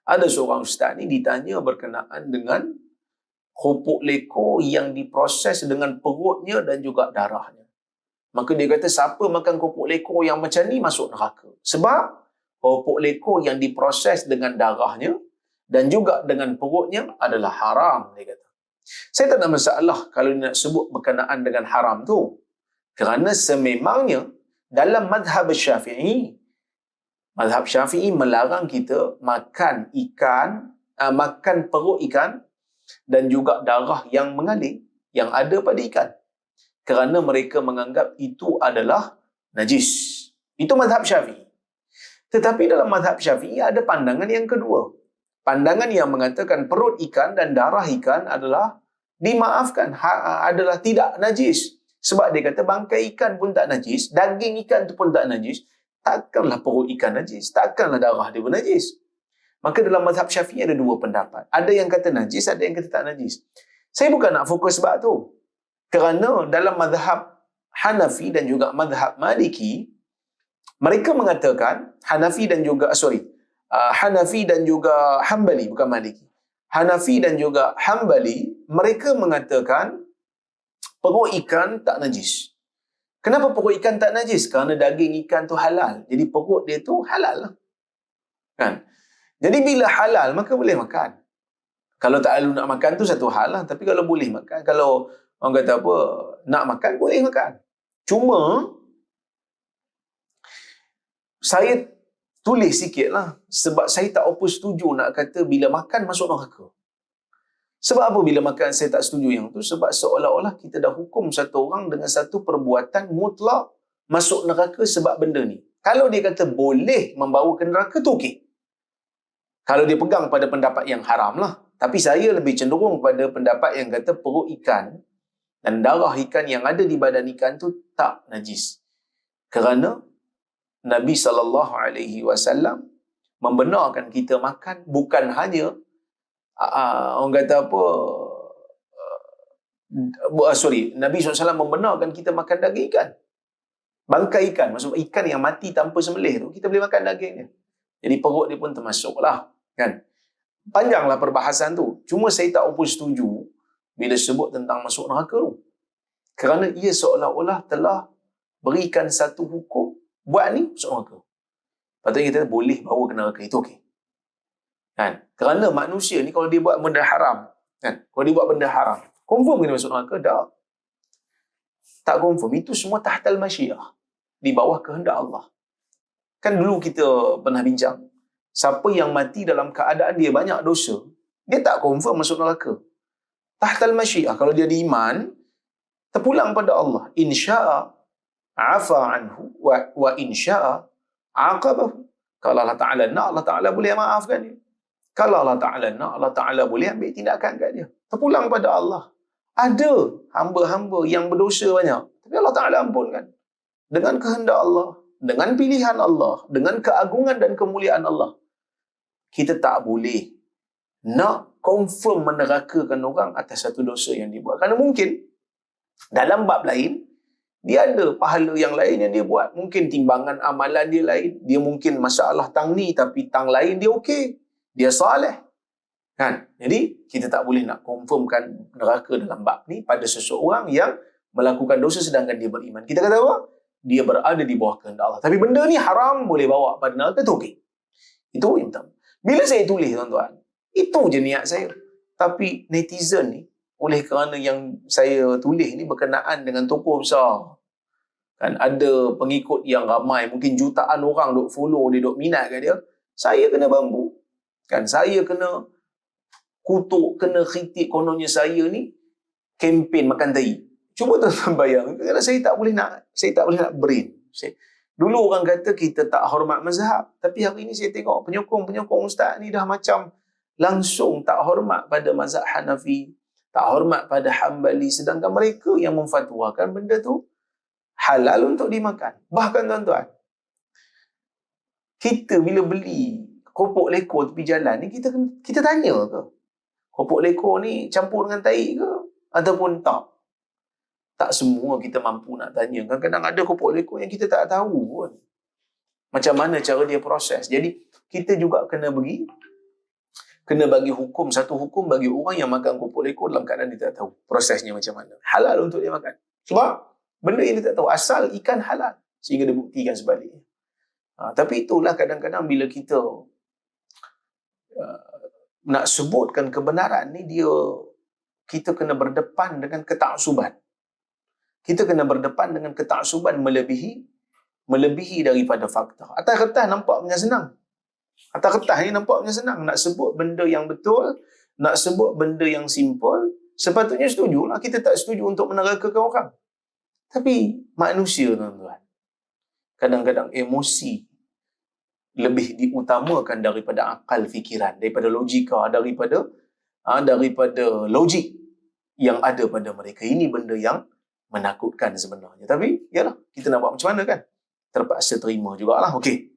Ada seorang ustaz ni ditanya berkenaan dengan kerupuk lekor yang diproses dengan perutnya dan juga darahnya. Maka dia kata, siapa makan kerupuk lekor yang macam ni masuk neraka. Sebab kerupuk lekor yang diproses dengan darahnya dan juga dengan perutnya adalah haram, dia kata. Saya tak ada masalah kalau dia nak sebut berkenaan dengan haram tu. Kerana sememangnya dalam mazhab Syafi'i melarang kita makan ikan, makan perut ikan dan juga darah yang mengalir yang ada pada ikan. Kerana mereka menganggap itu adalah najis. Itu mazhab Syafi'i. Tetapi dalam mazhab Syafi'i ada pandangan yang kedua. Pandangan yang mengatakan perut ikan dan darah ikan adalah dimaafkan, adalah tidak najis. Sebab dia kata bangkai ikan pun tak najis, daging ikan tu pun tak najis, takkanlah perut ikan najis, takkanlah darah dia pun najis. Maka dalam mazhab Syafi'i ada dua pendapat. Ada yang kata najis, ada yang kata tak najis. Saya bukan nak fokus sebab tu. Kerana dalam mazhab Hanafi dan juga mazhab Maliki, mereka mengatakan Hanafi dan juga Hambali, bukan Maliki. Hanafi dan juga Hambali, mereka mengatakan perut ikan tak najis. Kenapa perut ikan tak najis? Kerana daging ikan tu halal. Jadi perut dia tu halal lah. Kan? Jadi bila halal, maka boleh makan. Kalau tak lalu nak makan tu satu hal lah. Tapi kalau boleh makan, kalau orang kata apa, nak makan, boleh makan. Cuma, saya tulis sikit lah. Sebab saya tak apa setuju nak kata bila makan masuk neraka. Sebab apa bila makan saya tak setuju yang tu? Sebab seolah-olah kita dah hukum satu orang dengan satu perbuatan mutlak masuk neraka sebab benda ni. Kalau dia kata boleh membawa ke neraka tu okey. Kalau dia pegang pada pendapat yang haram lah. Tapi saya lebih cenderung pada pendapat yang kata perut ikan dan darah ikan yang ada di badan ikan tu tak najis. Kerana Nabi SAW membenarkan kita makan bukan hanya orang kata apa, Nabi SAW membenarkan kita makan daging ikan. Bangkai ikan, maksud ikan yang mati tanpa sembelih tu, kita boleh makan dagingnya. Jadi perut dia pun termasuk lah. Kan? Panjanglah perbahasan tu. Cuma saya tak apa setuju bila sebut tentang masuk neraka tu. Kerana ia seolah-olah telah berikan satu hukum, buat ni masuk neraka. Patutnya kita boleh bawa ke neraka, itu okey. Kan? Kerana manusia ni kalau dia buat benda haram, kan? Kalau dia buat benda haram, confirm kena masuk neraka? Tak confirm. Itu semua tahtal masyiah, di bawah kehendak Allah. Kan dulu kita pernah bincang, siapa yang mati dalam keadaan dia banyak dosa, dia tak confirm masuk neraka. Tahtal masyiah, kalau dia ada iman, terpulang pada Allah. Insya'a afa anhu wa insya'a aqabahu. Kalau Allah Ta'ala nak, Allah Ta'ala boleh maafkan dia. Kalau Allah Ta'ala nak, Allah Ta'ala boleh ambil tindakan kat dia. Terpulang pada Allah. Ada hamba-hamba yang berdosa banyak, tapi Allah Ta'ala ampunkan. Dengan kehendak Allah, dengan pilihan Allah, dengan keagungan dan kemuliaan Allah. Kita tak boleh nak confirm menerakakan orang atas satu dosa yang dia buat. Kerana mungkin dalam bab lain, dia ada pahala yang lain yang dia buat. Mungkin timbangan amalan dia lain. Dia mungkin masalah tang ni, tapi tang lain dia okey. Dia saleh. Kan? Jadi, kita tak boleh nak confirmkan neraka dalam bab ni pada seseorang yang melakukan dosa sedangkan dia beriman. Kita kata apa? Dia berada di bawah kehendak Allah. Tapi benda ni haram, boleh bawa pada neraka, tu okey. Itu yang pertama. Bila saya tulis, tuan-tuan, itu je niat saya. Tapi netizen ni, oleh kerana yang saya tulis ni berkenaan dengan tokoh besar, kan, ada pengikut yang ramai, mungkin jutaan orang duk follow dia, duk minat kat dia, saya kena bambu. Kan, saya kena kutuk, kena kritik, kononnya saya ni kempen makan tai. Cuba tuan-tuan bayang, kerana saya tak boleh nak brain. Dulu orang kata kita tak hormat mazhab, tapi hari ini saya tengok penyokong ustaz ni dah macam langsung tak hormat pada mazhab Hanafi, tak hormat pada Hambali, sedangkan mereka yang memfatwakan benda tu halal untuk dimakan. Bahkan tuan-tuan, kita bila beli kerupuk lekor tepi jalan ni, kita tanya ke kerupuk lekor ni campur dengan tai ke ataupun tak? Tak semua kita mampu nak tanya. Kadang-kadang ada kerupuk lekor yang kita tak tahu pun macam mana cara dia proses. Jadi kita juga kena beri Kena bagi hukum, satu hukum bagi orang yang makan kumpul ekor dalam keadaan dia tak tahu prosesnya macam mana. Halal untuk dia makan. Sebab benda yang dia tak tahu, asal ikan halal. Sehingga dia buktikan sebaliknya. Tapi itulah kadang-kadang bila kita nak sebutkan kebenaran ni, kita kena berdepan dengan ketaksuban. Kita kena berdepan dengan ketaksuban melebihi daripada fakta. Atas kertas nampaknya senang. Atas kertas ni nampaknya senang. Nak sebut benda yang betul, nak sebut benda yang simple, sepatutnya setujulah. Kita tak setuju untuk menerakakan orang. Tapi manusia, tuan-tuan, kadang-kadang emosi lebih diutamakan daripada akal fikiran, daripada logika, daripada logik yang ada pada mereka. Ini benda yang menakutkan sebenarnya. Tapi, yalah, kita nak buat macam mana kan? Terpaksa terima jugalah. Okey.